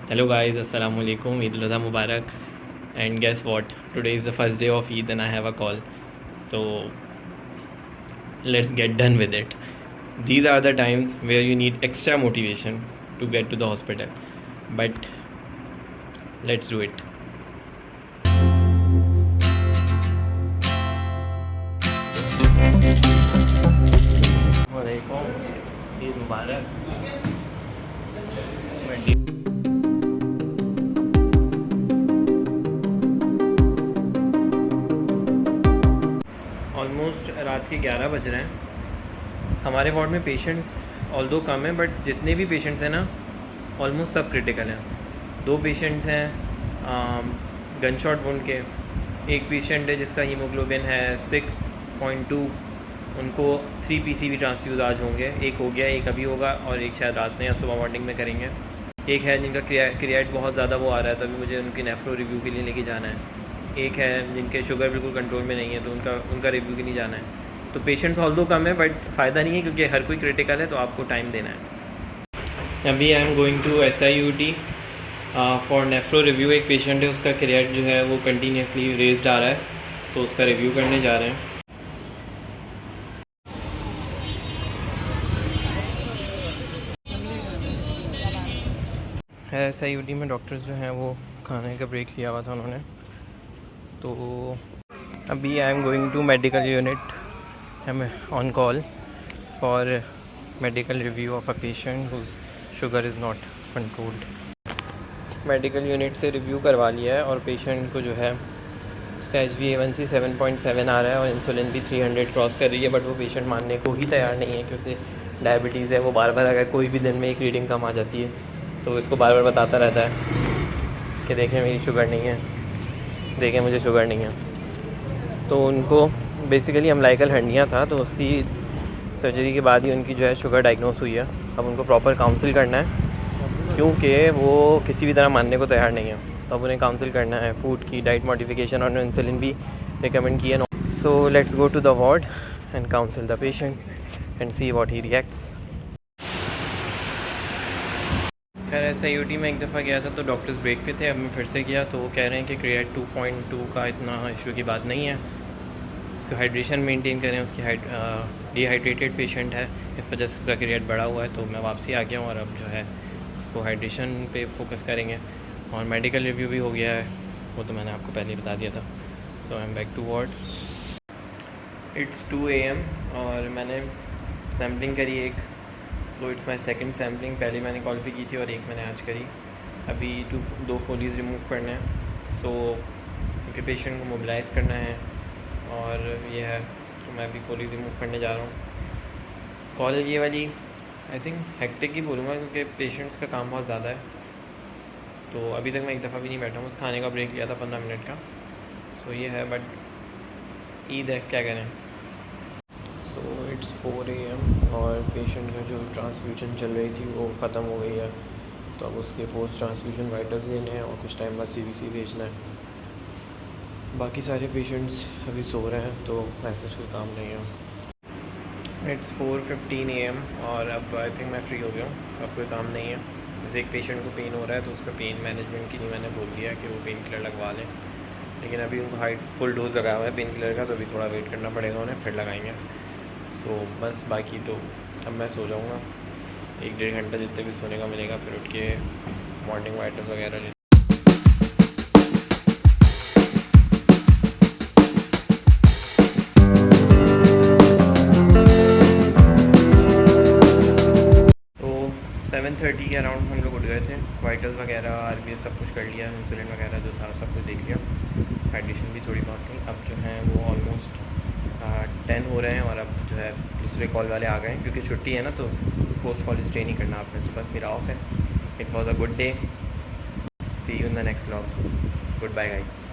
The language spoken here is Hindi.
Hello guys, Assalamu alaikum, Eid al-Adha Mubarak. And guess what? Today is the first day of Eid and I have a call. So let's get done with it. These are the times where you need extra motivation to get to the hospital. But let's do it. Assalamualaikum, Eid Mubarak. Almost रात के 11 बज रहे हैं। हमारे वार्ड में पेशेंट्स ऑल्दो कम है, बट जितने भी पेशेंट्स हैं ना, ऑलमोस्ट सब क्रिटिकल हैं। 2 पेशेंट्स हैं गन शॉट वुंड के। एक पेशेंट है जिसका हीमोग्लोबिन है 6.2, उनको 3 PCV ट्रांसफ्यूज़ आज होंगे। एक हो गया, एक अभी होगा और एक शायद रात में या सुबह मॉर्निंग में करेंगे। एक है जिनका क्रिएट बहुत ज़्यादा वो आ रहा है, तभी मुझे उनकी नेफ्रो रिव्यू के लिए लेके जाना है। एक है जिनके शुगर बिल्कुल कंट्रोल में नहीं है, तो उनका रिव्यू के लिए जाना है। तो पेशेंट्स ऑल्दो कम है, बट फ़ायदा नहीं है क्योंकि हर कोई क्रिटिकल है, तो आपको टाइम देना है। अभी I am going to SIUT for nephro review. एक पेशेंट है, उसका क्रिएट जो है वो कंटिन्यूसली रेज्ड आ रहा है, तो उसका रिव्यू करने जा रहे हैं। SIUT में डॉक्टर्स जो हैं वो खाने का ब्रेक लिया हुआ था उन्होंने। तो अभी I am going to medical unit, I am on call for medical review of a patient whose sugar is not controlled. Medical unit से रिव्यू करवा लिया है और पेशेंट को जो है उसका HbA1c 7.7 आ रहा है और इंसुलिन भी 300 क्रॉस कर रही है, बट वो पेशेंट मानने को ही तैयार नहीं है कि उसे डायबिटीज़ है। वो बार बार अगर कोई भी दिन में एक रीडिंग कम आ जाती है तो इसको बार बार बताता रहता है कि देखें मेरी शुगर नहीं है, देखें मुझे शुगर नहीं है। तो उनको बेसिकली अम्लाइकल हर्निया था, तो उसी सर्जरी के बाद ही उनकी जो है शुगर डायग्नोस हुई है। अब उनको प्रॉपर काउंसिल करना है क्योंकि वो किसी भी तरह मानने को तैयार नहीं है, तो अब उन्हें काउंसिल करना है। फूड की डाइट मॉडिफिकेशन और इंसुलिन भी रिकमेंड किया। So let's go to the ward and counsel the patient and see what he reacts. खैर SIUT में एक दफ़ा गया था तो डॉक्टर्स ब्रेक पे थे, अब मैं फिर से गया तो वो कह रहे हैं कि क्रिएट 2.2 का इतना इशू की बात नहीं है। उसको हाइड्रेशन मेंटेन करें, उसकी डिहाइड्रेटेड पेशेंट है, इस वजह से उसका क्रिएट बढ़ा हुआ है। तो मैं वापसी आ गया हूँ और अब जो है उसको हाइड्रेशन पे फोकस करेंगे। और मेडिकल रिव्यू भी हो गया है, वो तो मैंने आपको पहले ही बता दिया था। So I am back to ward. It's 2 AM और मैंने सैम्पलिंग करी एक। So it's my second sampling. पहले मैंने कॉल पे की थी और एक मैंने आज करी। अभी 2 फोलीज रिमूव करने हैं। सो क्योंकि पेशेंट को मोबिलाइज़ करना है और ये है, तो मैं अभी फोलीज रिमूव करने जा रहा हूँ। कॉल ये वाली आई थिंक हेक्टिक ही बोलूँगा क्योंकि पेशेंट्स का काम बहुत ज़्यादा है। तो अभी तक मैं एक दफ़ा भी नहीं बैठा हूँ, उस खाने का ब्रेक लिया था 15 मिनट का। सो ये है, बट ईद है, क्या करें। सो इट्स 4 AM और पेशेंट का जो ट्रांसफ्यूजन चल रही थी वो ख़त्म हो गई है। तो अब उसके पोस्ट ट्रांसफ्यूजन वाइटल्स देने हैं और कुछ टाइम बाद CBC भेजना है। बाकी सारे पेशेंट्स अभी सो रहे हैं, तो ऐसा कोई काम नहीं है। इट्स 4:15 AM और अब आई थिंक मैं फ्री हो गया हूँ, अब कोई काम नहीं है। जैसे एक पेशेंट को पेन हो रहा है तो उसका पेन मैनेजमेंट के लिए मैंने बोल दिया कि वो पेन किलर लगवा लें, लेकिन अभी उनको फुल डोज लगाया हुआ है पेन किलर का, तो अभी थोड़ा वेट करना पड़ेगा उन्हें, फिर लगाएंगे। सो बस बाकी तो अब मैं सो जाऊँगा 1-1.5 घंटा जितने भी सोने का मिलेगा, फिर उठ के मॉर्निंग वाइटल्स वगैरह ले। तो 7:30 के अराउंड हम लोग उठ गए थे। वाइटल्स वगैरह RBS सब कुछ कर लिया, इंसुलिन वगैरह जो था सब कुछ देख लिया, हाइड्रेशन भी थोड़ी बहुत थी। अब जो है वो ऑलमोस्ट 10 हो रहे हैं और अब जो है दूसरे कॉल वाले आ गए हैं क्योंकि छुट्टी है ना, तो पोस्ट कॉलेज स्टे नहीं करना आपने। तो बस मेरा ऑफ है। It was a good day. See you in the next vlog. Good bye guys.